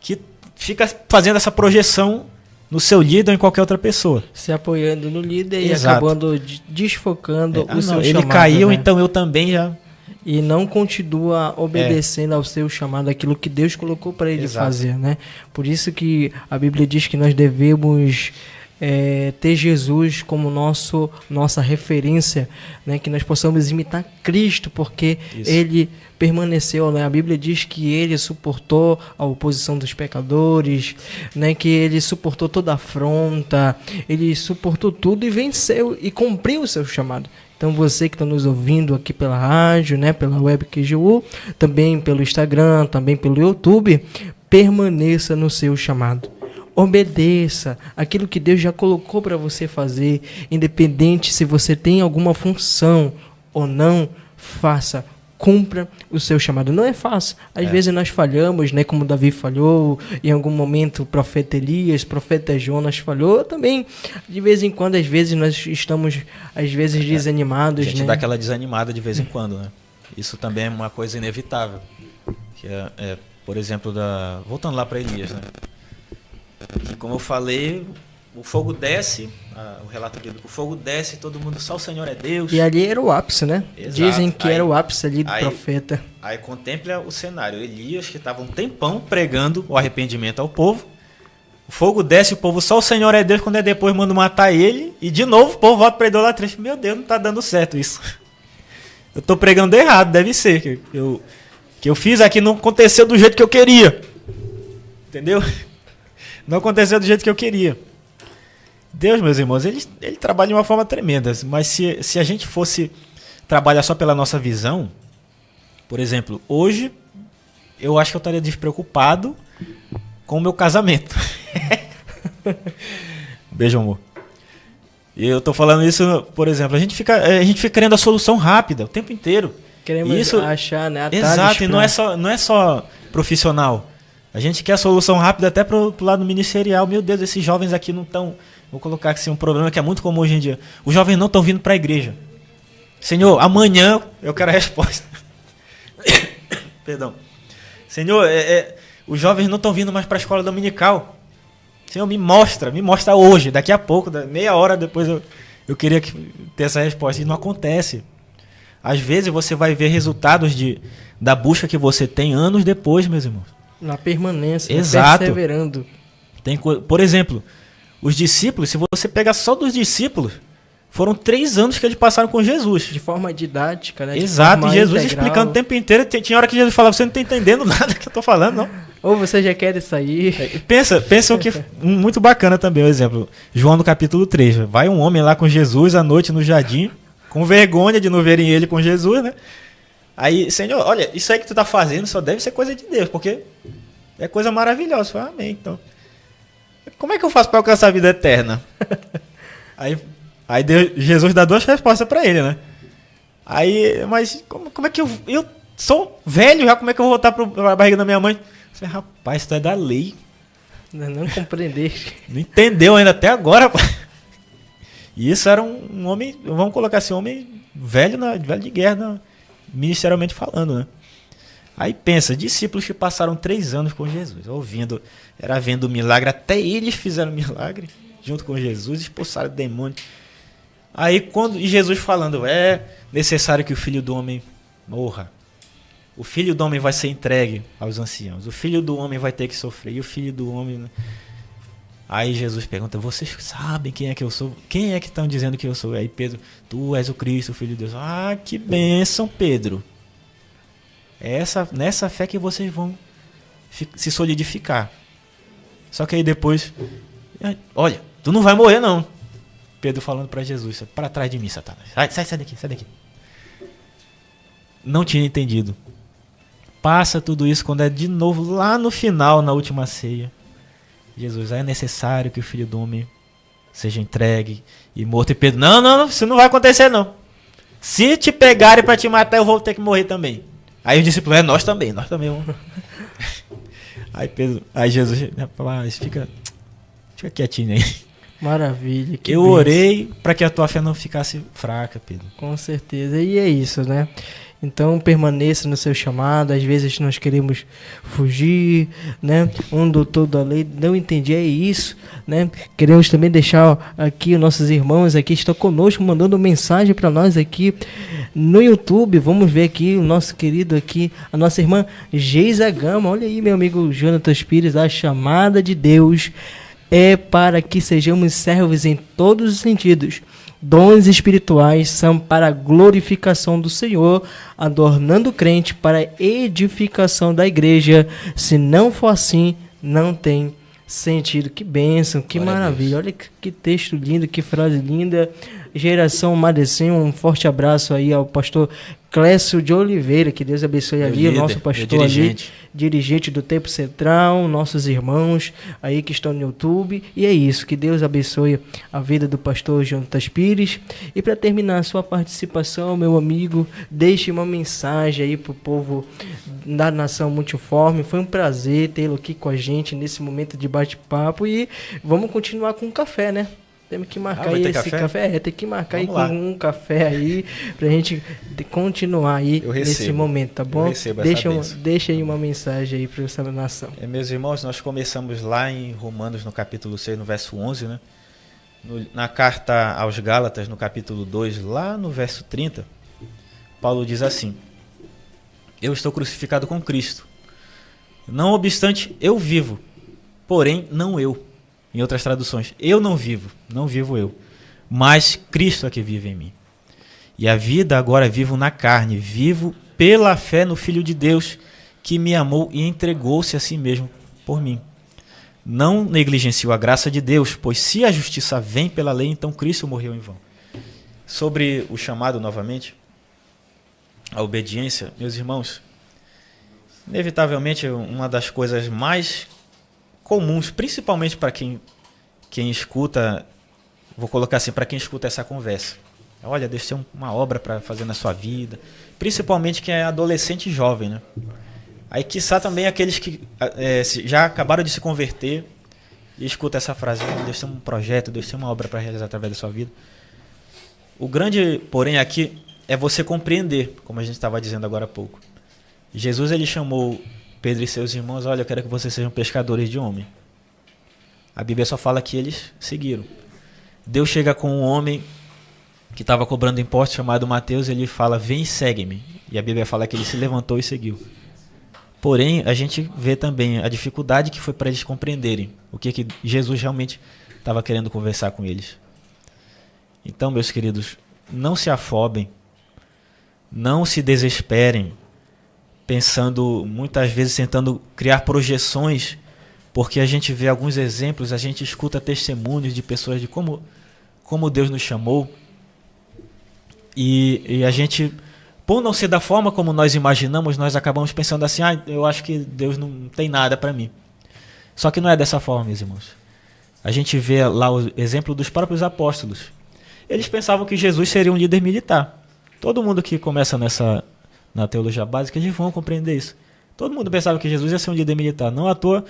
que fica fazendo essa projeção no seu líder ou em qualquer outra pessoa. Se apoiando no líder e acabando desfocando o seu ele chamado. Ele caiu, né? Então eu também já... E não continua obedecendo ao seu chamado, aquilo que Deus colocou para ele fazer, né? Por isso que a Bíblia diz que nós devemos ter Jesus como nossa referência, né? Que nós possamos imitar Cristo, porque Ele permaneceu, né? A Bíblia diz que Ele suportou a oposição dos pecadores, né? Que Ele suportou toda a afronta, Ele suportou tudo e venceu e cumpriu o seu chamado. Então você que está nos ouvindo aqui pela rádio, né? Pela web QGU, também pelo Instagram, também pelo YouTube, permaneça no seu chamado. Obedeça aquilo que Deus já colocou para você fazer, independente se você tem alguma função ou não, faça, cumpra o seu chamado. Não é fácil, às vezes nós falhamos, né? Como Davi falhou, em algum momento o profeta Elias, o profeta Jonas falhou também. De vez em quando, às vezes nós estamos desanimados. A gente né? dá aquela desanimada de vez em quando, né? Isso também é uma coisa inevitável. Que por exemplo, voltando lá para Elias, né? Que, como eu falei, o fogo desce, o relato bíblico, o fogo desce, todo mundo, só o Senhor é Deus. E ali era o ápice, né? Exato. Dizem que era o ápice ali do profeta. Aí contempla o cenário, Elias, que estava um tempão pregando o arrependimento ao povo, o fogo desce, o povo, só o Senhor é Deus, quando depois manda matar ele, e de novo o povo volta para a idolatria. Meu Deus, não está dando certo isso. Eu estou pregando errado, deve ser, que eu fiz aqui não aconteceu do jeito que eu queria. Entendeu? Não aconteceu do jeito que eu queria. Deus, meus irmãos, ele trabalha de uma forma tremenda. Mas se a gente fosse trabalhar só pela nossa visão, por exemplo, hoje eu acho que eu estaria despreocupado com o meu casamento. Beijo, amor. E eu tô falando isso, por exemplo, a gente fica querendo a solução rápida o tempo inteiro. Queremos achar, né? Exato, e não é só profissional. A gente quer a solução rápida até pro lado ministerial. Meu Deus, esses jovens aqui não estão... Vou colocar assim um problema que é muito comum hoje em dia. Os jovens não estão vindo para a igreja. Senhor, amanhã eu quero a resposta. Perdão. Senhor, os jovens não estão vindo mais para a escola dominical. Senhor, me mostra hoje. Daqui a pouco, meia hora depois eu queria ter essa resposta. E não acontece. Às vezes você vai ver resultados da busca que você tem anos depois, meus irmãos. Na permanência, exato. Perseverando. Por exemplo, os discípulos, se você pegar só dos discípulos, foram 3 anos que eles passaram com Jesus. De forma didática, né? Exato, e Jesus explicando o tempo inteiro. Tinha hora que Jesus falava, você não está entendendo nada que eu estou falando, não. Ou você já quer sair. Pensa o que muito bacana também, o exemplo. João no capítulo 3. Vai um homem lá com Jesus à noite no jardim, com vergonha de não verem ele com Jesus, né? Aí, Senhor, olha, isso aí que tu tá fazendo só deve ser coisa de Deus, porque é coisa maravilhosa. Fala, amém, então. Como é que eu faço para alcançar a vida eterna? Aí Jesus dá 2 respostas para ele, né? Aí, mas como é que eu sou velho já, como é que eu vou voltar para a barriga da minha mãe? Você, rapaz, isso é da lei. Não compreender. Não entendeu ainda até agora. E isso era um homem, vamos colocar assim, um homem velho de guerra, ministerialmente falando, né? Aí pensa, discípulos que passaram 3 anos com Jesus, vendo o milagre, até eles fizeram milagre junto com Jesus, expulsaram o demônio. Aí e Jesus falando, é necessário que o Filho do Homem morra. O Filho do Homem vai ser entregue aos anciãos. O Filho do Homem vai ter que sofrer. E o Filho do Homem... Aí Jesus pergunta, vocês sabem quem é que eu sou? Quem é que estão dizendo que eu sou? Aí Pedro, tu és o Cristo, o Filho de Deus. Ah, que bênção, Pedro. É nessa fé que vocês vão se solidificar. Só que aí depois, olha, tu não vai morrer não. Pedro falando para Jesus, para trás de mim, Satanás. Sai daqui. Não tinha entendido. Passa tudo isso quando é de novo lá no final, na última ceia. Jesus, é necessário que o Filho do Homem seja entregue e morto. E Pedro, não, isso não vai acontecer não. Se te pegarem para te matar, eu vou ter que morrer também. Aí os discípulos, nós também vamos. Aí Jesus, rapaz, fica quietinho aí. Maravilha. Eu orei para que a tua fé não ficasse fraca, Pedro. Com certeza, e é isso, né? Então permaneça no seu chamado. Às vezes nós queremos fugir, né? Um doutor da lei não entendia isso, né? Queremos também deixar aqui os nossos irmãos aqui estão conosco, mandando mensagem para nós aqui no YouTube. Vamos ver aqui o nosso querido aqui, a nossa irmã Geisa Gama. Olha aí, meu amigo Jonathan Pires, a chamada de Deus é para que sejamos servos em todos os sentidos. Dons espirituais são para a glorificação do Senhor, adornando o crente para a edificação da igreja. Se não for assim, não tem sentido. Que bênção, que Glória maravilha. Olha que texto lindo, que frase linda. Geração Madecim, um forte abraço aí ao pastor Clécio de Oliveira, que Deus abençoe Meu ali, líder, o nosso pastor meu ali, dirigente do Tempo Central, nossos irmãos aí que estão no YouTube. E é isso, que Deus abençoe a vida do pastor Jonatas Pires. E para terminar a sua participação, meu amigo, deixe uma mensagem aí pro povo da Nação Multiforme. Foi um prazer tê-lo aqui com a gente nesse momento de bate-papo e vamos continuar com o café, né? Temos que marcar aí esse café. Tem que marcar aí com um café aí pra gente continuar aí nesse momento, tá bom? Deixa aí uma mensagem aí para essa nação. Meus irmãos, nós começamos lá em Romanos, no capítulo 6, no verso 11, né? Na carta aos Gálatas, no capítulo 2, lá no verso 30, Paulo diz assim: eu estou crucificado com Cristo. Não obstante, eu vivo, porém não eu. Em outras traduções, eu não vivo eu, mas Cristo é que vive em mim. E a vida agora vivo na carne, vivo pela fé no Filho de Deus, que me amou e entregou-se a si mesmo por mim. Não negligencio a graça de Deus, pois se a justiça vem pela lei, então Cristo morreu em vão. Sobre o chamado novamente, a obediência, meus irmãos, inevitavelmente uma das coisas mais comuns, principalmente para quem escuta, vou colocar assim, para quem escuta essa conversa. Olha, Deus tem uma obra para fazer na sua vida, principalmente quem é adolescente e jovem, né? Aí, quiçá também aqueles que já acabaram de se converter e escuta essa frase: Deus tem um projeto, Deus tem uma obra para realizar através da sua vida. O grande, porém, aqui é você compreender, como a gente estava dizendo agora há pouco. Jesus, ele chamou Pedro e seus irmãos: olha, eu quero que vocês sejam pescadores de homem. A Bíblia só fala que eles seguiram. Deus chega com um homem que estava cobrando impostos, chamado Mateus, e ele fala: vem e segue-me. E a Bíblia fala que ele se levantou e seguiu. Porém, a gente vê também a dificuldade que foi para eles compreenderem o que Jesus realmente estava querendo conversar com eles. Então, meus queridos, não se afobem, não se desesperem, pensando, muitas vezes tentando criar projeções, porque a gente vê alguns exemplos, a gente escuta testemunhos de pessoas de como Deus nos chamou, e a gente, por não ser da forma como nós imaginamos, nós acabamos pensando assim: eu acho que Deus não tem nada para mim. Só que não é dessa forma, meus irmãos. A gente vê lá o exemplo dos próprios apóstolos. Eles pensavam que Jesus seria um líder militar. Todo mundo que começa na teologia básica, eles vão compreender isso. Todo mundo pensava que Jesus ia ser um líder militar. Não à toa,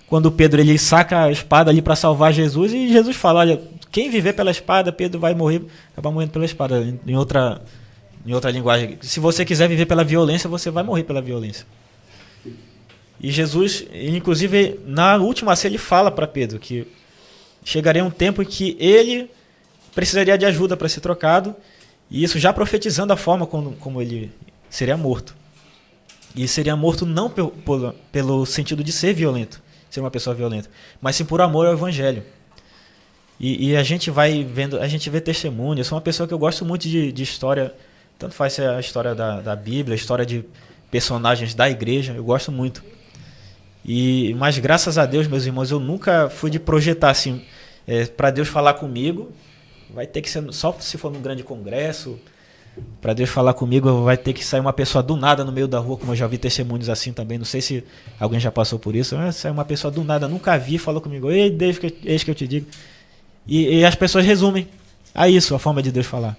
quando Pedro ele saca a espada ali para salvar Jesus, e Jesus fala: olha, quem viver pela espada, Pedro vai morrer, acabar morrendo pela espada. Em outra linguagem, se você quiser viver pela violência, você vai morrer pela violência. E Jesus, inclusive, na última ceia, ele fala para Pedro que chegaria um tempo em que ele precisaria de ajuda para ser trocado, e isso já profetizando a forma como ele seria morto. E seria morto não pelo sentido de ser violento, ser uma pessoa violenta, mas sim por amor ao Evangelho. E a gente vai vendo, a gente vê testemunhos. Eu sou uma pessoa que eu gosto muito de história, tanto faz ser a história da Bíblia, a história de personagens da igreja, eu gosto muito. Mas graças a Deus, meus irmãos, eu nunca fui de projetar assim, para Deus falar comigo, vai ter que ser só se for num grande congresso. Para Deus falar comigo, vai ter que sair uma pessoa do nada no meio da rua, como eu já vi testemunhos assim também. Não sei se alguém já passou por isso. Saiu uma pessoa do nada, nunca vi, falou comigo: ei, Deus, eis que eu te digo. E as pessoas resumem a isso, a forma de Deus falar.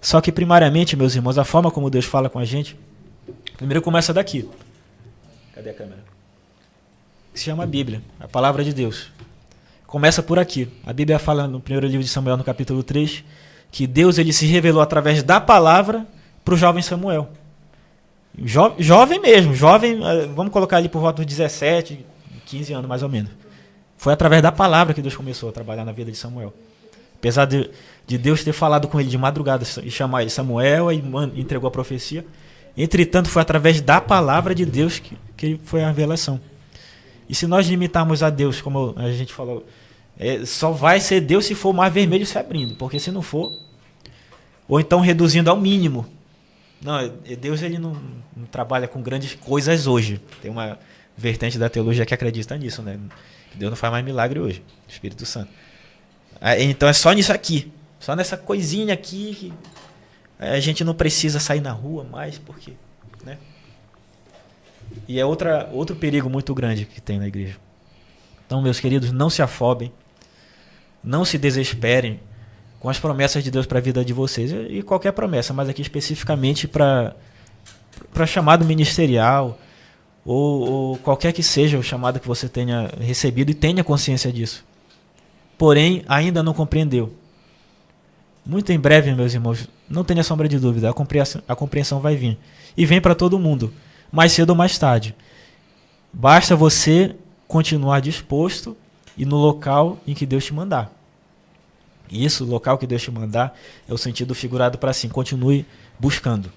Só que primariamente, meus irmãos, a forma como Deus fala com a gente, primeiro começa daqui. Cadê a câmera? Se chama Bíblia, a palavra de Deus. Começa por aqui. A Bíblia fala no primeiro livro de Samuel, no capítulo 3, que Deus ele se revelou através da palavra para o jovem Samuel. Jovem mesmo, vamos colocar ali por volta dos 17, 15 anos mais ou menos. Foi através da palavra que Deus começou a trabalhar na vida de Samuel. Apesar de Deus ter falado com ele de madrugada e chamar ele Samuel, e entregou a profecia, entretanto foi através da palavra de Deus que foi a revelação. E se nós limitarmos a Deus, como a gente falou, Só vai ser Deus se for o mar vermelho se abrindo, porque se não for, ou então reduzindo ao mínimo. Não, Deus ele não trabalha com grandes coisas hoje. Tem uma vertente da teologia que acredita nisso, né? Deus não faz mais milagre hoje, Espírito Santo. Então é só nisso aqui, só nessa coisinha aqui que a gente não precisa sair na rua mais, porque, né? E é outro perigo muito grande que tem na igreja. Então, meus queridos, não se afobem, não se desesperem com as promessas de Deus para a vida de vocês, e qualquer promessa, mas aqui especificamente para chamado ministerial, ou qualquer que seja o chamado que você tenha recebido e tenha consciência disso. Porém, ainda não compreendeu. Muito em breve, meus irmãos, não tenha sombra de dúvida, a compreensão vai vir. E vem para todo mundo, mais cedo ou mais tarde. Basta você continuar disposto e no local em que Deus te mandar. Isso, o local que Deus te mandar, é o sentido figurado para assim, continue buscando.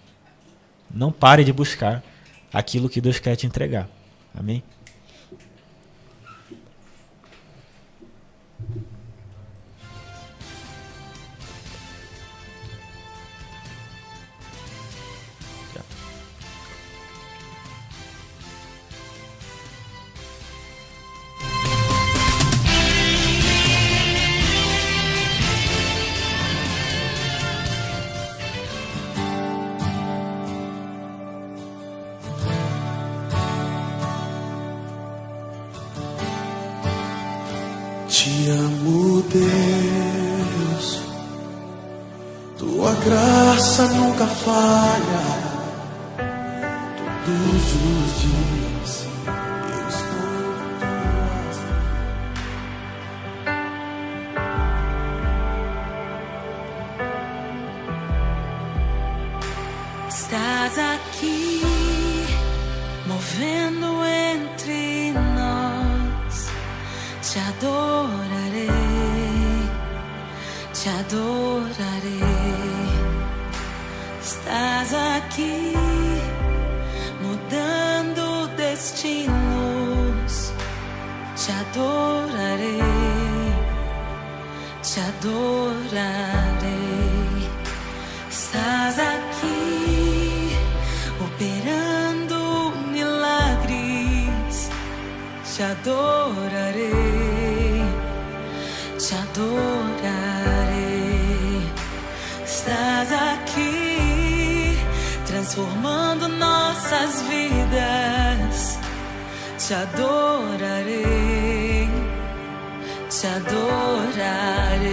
Não pare de buscar aquilo que Deus quer te entregar. Amém? Te amo, Deus, tua graça nunca falha. Todos os dias eu estou tuas. Estás aqui, movendo entre nós. Te adorarei, te adorarei. Estás aqui, mudando destinos. Te adorarei, te adorarei. Estás aqui, operando milagres. Te adorarei, te adorarei. Estás aqui, transformando nossas vidas. Te adorarei, te adorarei.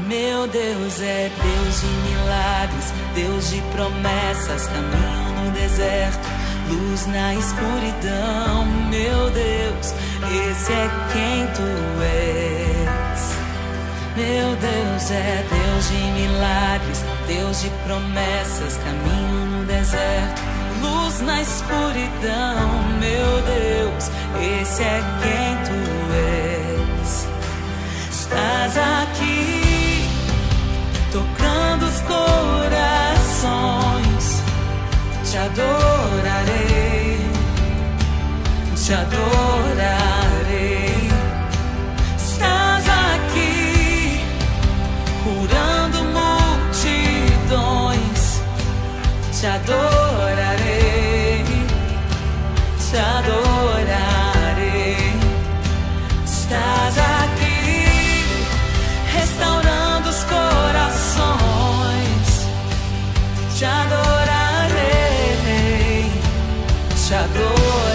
Meu Deus é Deus de milagres, Deus de promessas, caminho no deserto, luz na escuridão. Meu Deus, esse é quem tu és. Meu Deus é Deus de milagres, Deus de promessas, caminho no deserto, luz na escuridão. Meu Deus, esse é quem tu és. Estás aqui, tocando os corações. Te adorarei, te adorarei. Estás aqui, curando multidões. Te adorarei, te adorarei. Estás aqui, restaurando os corações. Te adorarei, te adorarei.